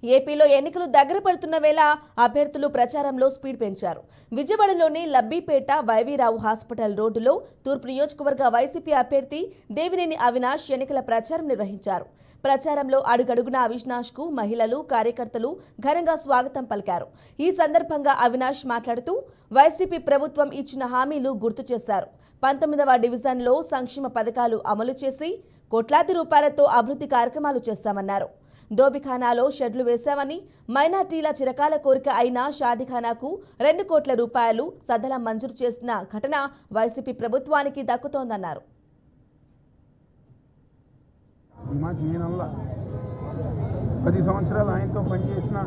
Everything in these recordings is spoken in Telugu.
ఏపీలో ఎన్నికలు దగ్గర పడుతున్న వేళ అభ్యర్థులు ప్రచారంలో స్పీడ్ పెంచారు. విజయవాడలోని లబ్బీపేట వైవీరావు హాస్పిటల్ రోడ్డులో తూర్పు నియోజకవర్గ వైసీపీ అభ్యర్థి దేవినేని అవినాష్ ఎన్నికల ప్రచారం నిర్వహించారు. ప్రచారంలో అడుగడుగునా అవినాష్కు మహిళలు, కార్యకర్తలు ఘనంగా స్వాగతం పలికారు. ఈ సందర్భంగా అవినాష్ మాట్లాడుతూ వైసీపీ ప్రభుత్వం ఇచ్చిన హామీలు గుర్తు చేశారు. 19వ డివిజన్లో సంక్షేమ పథకాలు అమలు చేసి కోట్లాది రూపాయలతో అభివృద్ధి కార్యక్రమాలు చేస్తామన్నారు. దోబిఖానాలో షెడ్లు వేశామని, మైనార్టీల చిరకాల కోరిక అయిన షాదీఖానాకు 2 కోట్ల రూపాయలు సదలం మంజూరు చేసిన ఘటన వైసీపీ ప్రభుత్వానికి దక్కుతోందన్నారు. 10 సంవత్సరాలు ఆయనతో పనిచేసిన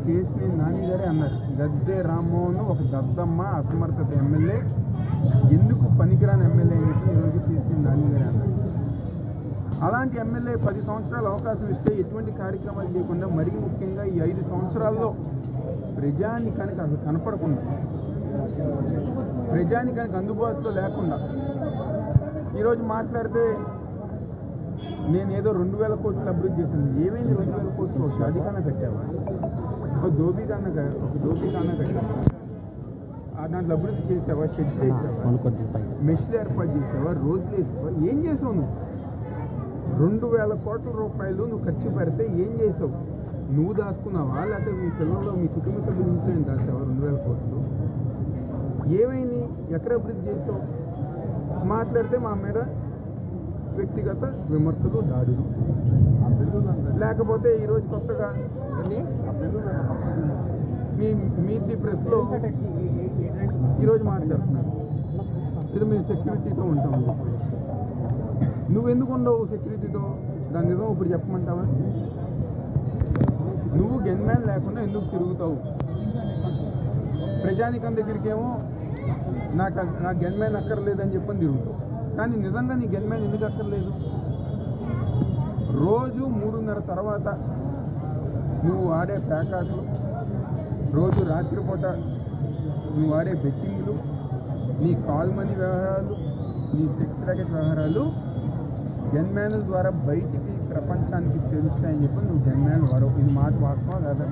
కేసీఆర్ నాని గారే అన్నారు, గద్దె రామ్మోహన్ ఒక దద్దమ్మ అసమర్థత ఎమ్మెల్యే, ఎందుకు పనికిరాని ఎమ్మెల్యే అని చెప్పి ఈరోజు కేసీఆర్ నాని గారే అన్నారు. అలాంటి ఎమ్మెల్యే 10 సంవత్సరాలు అవకాశం ఇస్తే ఎటువంటి కార్యక్రమాలు చేయకుండా, మరీ ముఖ్యంగా ఈ 5 సంవత్సరాల్లో ప్రజానికానికి అసలు కనపడకుండా, ప్రజానికానికి అందుబాటులో లేకుండా ఈరోజు మాట్లాడితే నేనేదో 2000 కోట్లు అభివృద్ధి చేశాను. ఏమైంది 2000 కోట్లు? ఒక షాదీఖానా కట్టావా? ఒక దోబీఖానా కట్టావా? దాంట్లో అభివృద్ధి చేసావా? షెడ్ చేసావా? మెష్లు ఏర్పాటు చేసావా? రోడ్లు వేసావా? ఏం చేసావు నువ్వు? 2000 కోట్ల రూపాయలు నువ్వు ఖర్చు పెడితే ఏం చేసావు? నువ్వు దాచుకున్నావా, లేకపోతే మీ పిల్లల్లో మీ కుటుంబ సభ్యుల ఇంట్లో ఏం దాచావా? 2000 కోట్లు ఏమైంది? ఎక్కడ అభివృద్ధి చేసావు? మాట్లాడితే మా మీద వ్యక్తిగత విమర్శలు, దాడులు. లేకపోతే ఈరోజు కొత్తగా మీ ప్రెస్లో ఈరోజు మాట్లాడుతున్నారు, ఇది మేము సెక్యూరిటీతో ఉంటాము. నువ్వెందుకు ఉండవు సెక్యూరిటీతో? దాని నిజం ఇప్పుడు చెప్పమంటావా? నువ్వు గన్మ్యాన్ లేకుండా ఎందుకు తిరుగుతావు? ప్రజానికం దగ్గరికేమో నాకు గన్మ్యాన్ అక్కర్లేదని చెప్పని తిరుగుతావు, కానీ నిజంగా నీ గన్మ్యాన్ ఎందుకు అక్కర్లేదు? రోజు 3:30 తర్వాత నువ్వు ఆడే ప్యాకాట్లు, రోజు రాత్రిపూట నువ్వు ఆడే బెట్టింగ్లు, నీ కాల్ మనీ వ్యవహారాలు, నీ సెక్స్ ర్యాకెట్ వ్యవహారాలు గన్మ్యాన్ల ద్వారా బయటికి ప్రపంచానికి తెలుస్తాయని చెప్పి నువ్వు గన్మ్యాన్ వాడవు. ఇది మాట వాస్తవం కాదా?